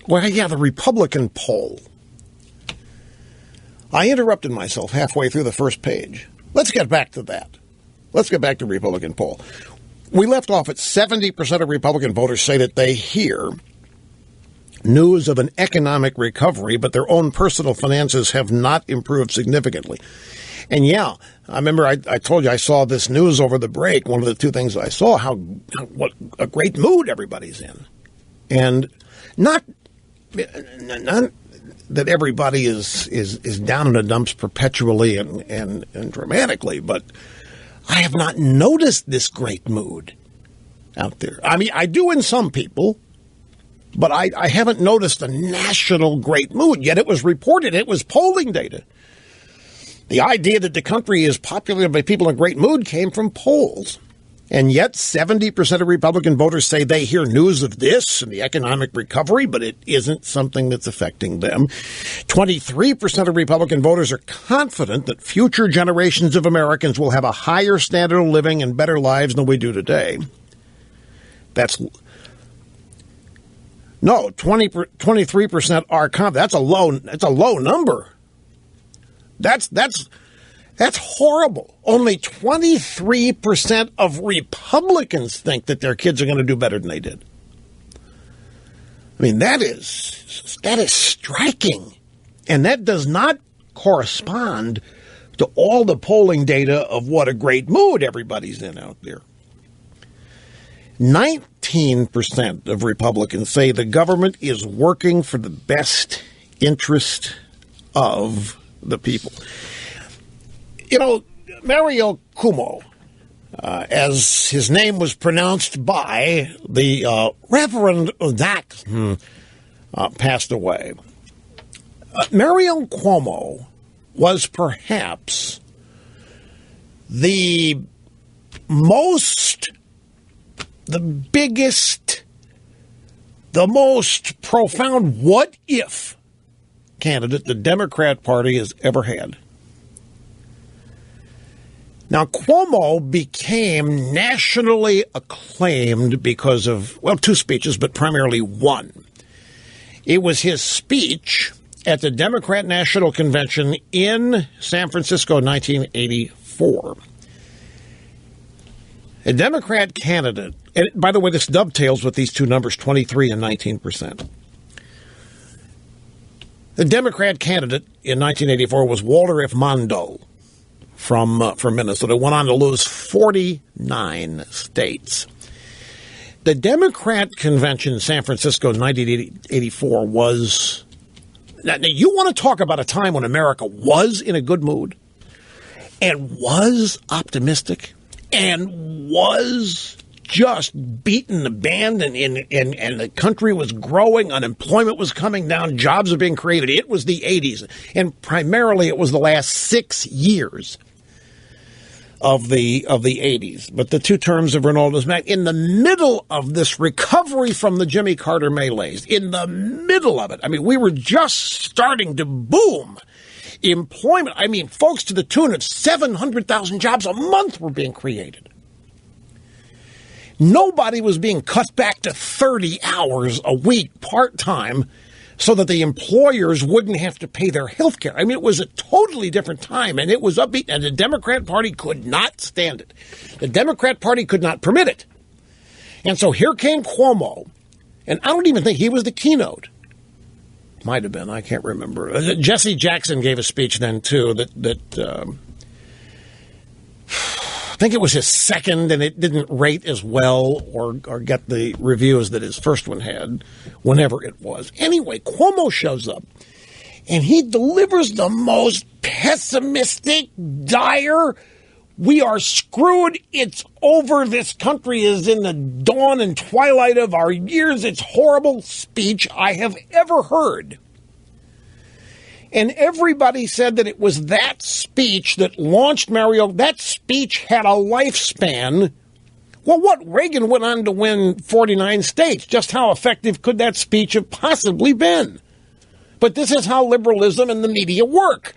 Well, yeah, the Republican poll. I interrupted myself halfway through the first page. Let's get back to that. Let's get back to the Republican poll. We left off at 70% of Republican voters say that they hear news of an economic recovery, but their own personal finances have not improved significantly. And yeah, I remember I told you I saw this news over the break. One of the two things I saw, what a great mood everybody's in. And not that everybody is down in the dumps perpetually and dramatically, but I have not noticed this great mood out there. I mean, I do in some people, but I haven't noticed a national great mood, yet it was reported. It was polling data. The idea that the country is populated by people in a great mood came from polls. And yet 70% of Republican voters say they hear news of this and the economic recovery, but it isn't something that's affecting them. 23% of Republican voters are confident that future generations of Americans will have a higher standard of living and better lives than we do today. That's... No, 23% are confident. That's a low number. That's horrible. Only 23% of Republicans think that their kids are going to do better than they did. I mean, that is striking. And that does not correspond to all the polling data of what a great mood everybody's in out there. 19% of Republicans say the government is working for the best interest of the people. You know, Mario Cuomo, as his name was pronounced by the Reverend Zach, passed away. Mario Cuomo was perhaps the biggest, the most profound what-if candidate the Democrat Party has ever had. Now, Cuomo became nationally acclaimed because of, well, two speeches, but primarily one. It was his speech at the Democrat National Convention in San Francisco in 1984. A Democrat candidate, and by the way, this dovetails with these two numbers, 23 and 19%. The Democrat candidate in 1984 was Walter F. Mondale from Minnesota, went on to lose 49 states. The Democrat convention in San Francisco in 1984 was... Now, you want to talk about a time when America was in a good mood and was optimistic and was just beating the band and the country was growing, unemployment was coming down, jobs were being created. It was the 80s, and primarily it was the last 6 years of the 80s. But the two terms of Ronaldo's Mac, in the middle of this recovery from the Jimmy Carter melees, in the middle of it, I mean, we were just starting to boom. Employment, I mean, folks, to the tune of 700,000 jobs a month were being created. Nobody was being cut back to 30 hours a week part-time so that the employers wouldn't have to pay their health care. I mean, it was a totally different time, and it was upbeat, and the Democrat Party could not stand it. The Democrat Party could not permit it. And so here came Cuomo, and I don't even think he was the keynote. Might have been, I can't remember. Jesse Jackson gave a speech then, too, that I think it was his second, and it didn't rate as well or get the reviews that his first one had, whenever it was. Anyway, Cuomo shows up, and he delivers the most pessimistic, dire, we are screwed, it's over, this country is in the dawn and twilight of our years, it's horrible speech I have ever heard. And everybody said that it was that speech that launched Mario. That speech had a lifespan. Well, what? Reagan went on to win 49 states. Just how effective could that speech have possibly been? But this is how liberalism and the media work.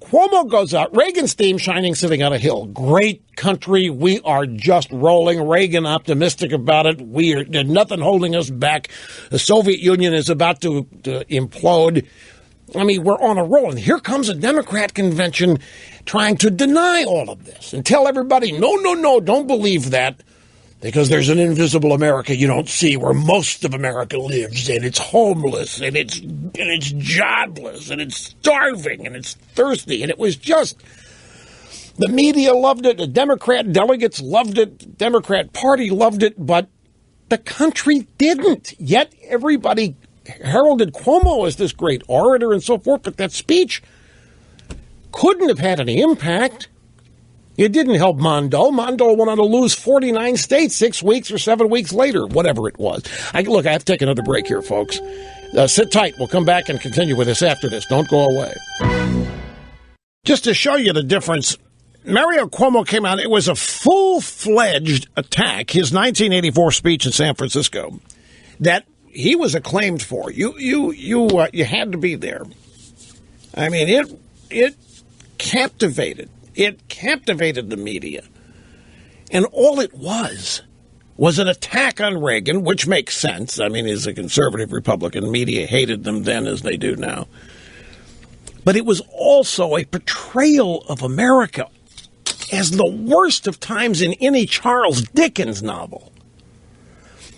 Cuomo goes out, Reagan's theme shining sitting on a hill. Great country, we are just rolling. Reagan optimistic about it. There's nothing holding us back. The Soviet Union is about to implode. I mean, we're on a roll. And here comes a Democrat convention trying to deny all of this and tell everybody, no, don't believe that. Because there's an invisible America you don't see where most of America lives, and it's homeless, and it's jobless, and it's starving, and it's thirsty. And it was just, the media loved it, the Democrat delegates loved it, the Democrat Party loved it, but the country didn't. Yet everybody heralded Cuomo as this great orator and so forth, but that speech couldn't have had any impact. It didn't help Mondale. Mondale went on to lose 49 states 6 weeks or 7 weeks later, whatever it was. I have to take another break here, folks. Sit tight. We'll come back and continue with this after this. Don't go away. Just to show you the difference, Mario Cuomo came out. It was a full-fledged attack, his 1984 speech in San Francisco, that he was acclaimed for. You had to be there. I mean, it captivated. It captivated the media. And all it was an attack on Reagan, which makes sense. I mean, he's a conservative Republican. Media hated them then as they do now. But it was also a portrayal of America as the worst of times in any Charles Dickens novel.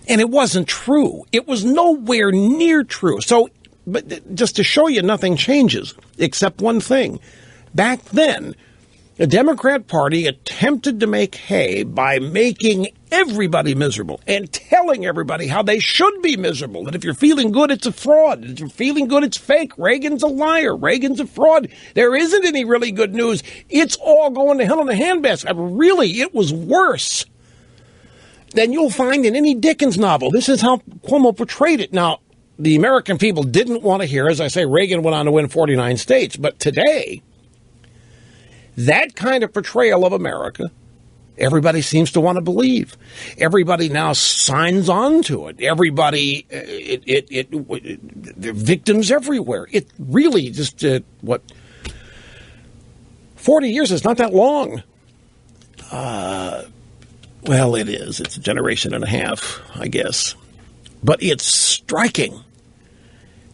And it wasn't true. It was nowhere near true. So, but just to show you, nothing changes except one thing. Back then, the Democrat Party attempted to make hay by making everybody miserable and telling everybody how they should be miserable. That if you're feeling good, it's a fraud. If you're feeling good, it's fake. Reagan's a liar. Reagan's a fraud. There isn't any really good news. It's all going to hell in a handbasket. Really, it was worse than you'll find in any Dickens novel. This is how Cuomo portrayed it. Now, the American people didn't want to hear, as I say, Reagan went on to win 49 states. But today, that kind of portrayal of America, everybody seems to want to believe. Everybody now signs on to it. Everybody, there are victims everywhere. It really just, 40 years is not that long. Well, it is. It's a generation and a half, I guess. But it's striking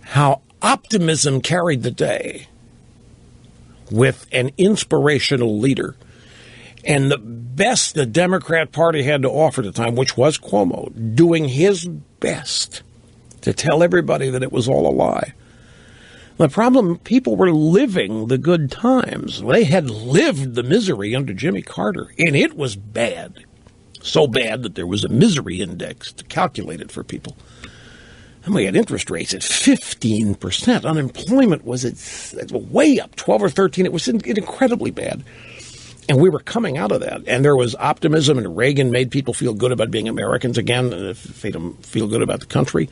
how optimism carried the day with an inspirational leader. And the best the Democrat Party had to offer at the time, which was Cuomo, doing his best to tell everybody that it was all a lie. The problem, people were living the good times. They had lived the misery under Jimmy Carter, and it was bad. So bad that there was a misery index to calculate it for people. And we had interest rates at 15%. Unemployment was at way up, 12 or 13. It was incredibly bad. And we were coming out of that. And there was optimism, and Reagan made people feel good about being Americans again, and made them feel good about the country.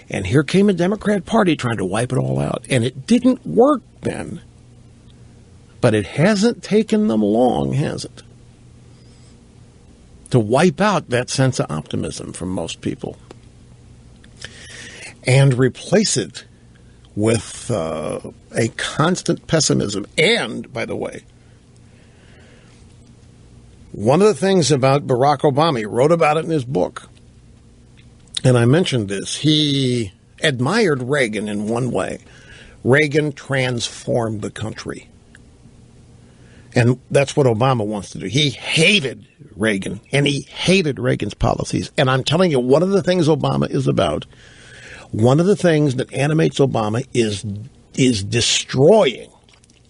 And here came a Democrat Party trying to wipe it all out. And it didn't work then. But it hasn't taken them long, has it? To wipe out that sense of optimism from most people. And replace it with a constant pessimism. And, by the way, one of the things about Barack Obama, he wrote about it in his book, and I mentioned this, he admired Reagan in one way. Reagan transformed the country. And that's what Obama wants to do. He hated Reagan, and he hated Reagan's policies. And I'm telling you, one of the things Obama is about, one of the things that animates Obama is destroying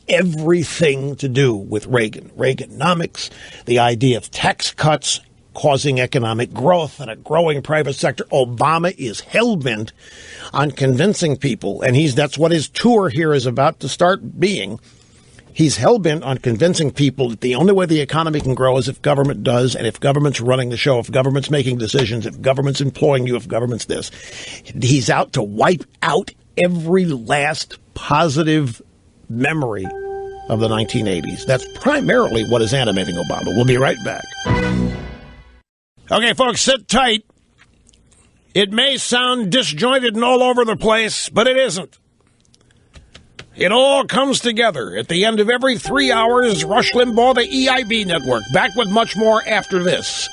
everything to do with Reagan. Reaganomics, the idea of tax cuts causing economic growth and a growing private sector. Obama is hell-bent on convincing people, and that's what his tour here is about to start being. He's hell-bent on convincing people that the only way the economy can grow is if government does, and if government's running the show, if government's making decisions, if government's employing you, if government's this. He's out to wipe out every last positive memory of the 1980s. That's primarily what is animating Obama. We'll be right back. Okay, folks, sit tight. It may sound disjointed and all over the place, but it isn't. It all comes together at the end of every 3 hours. Rush Limbaugh, the EIB Network. Back with much more after this.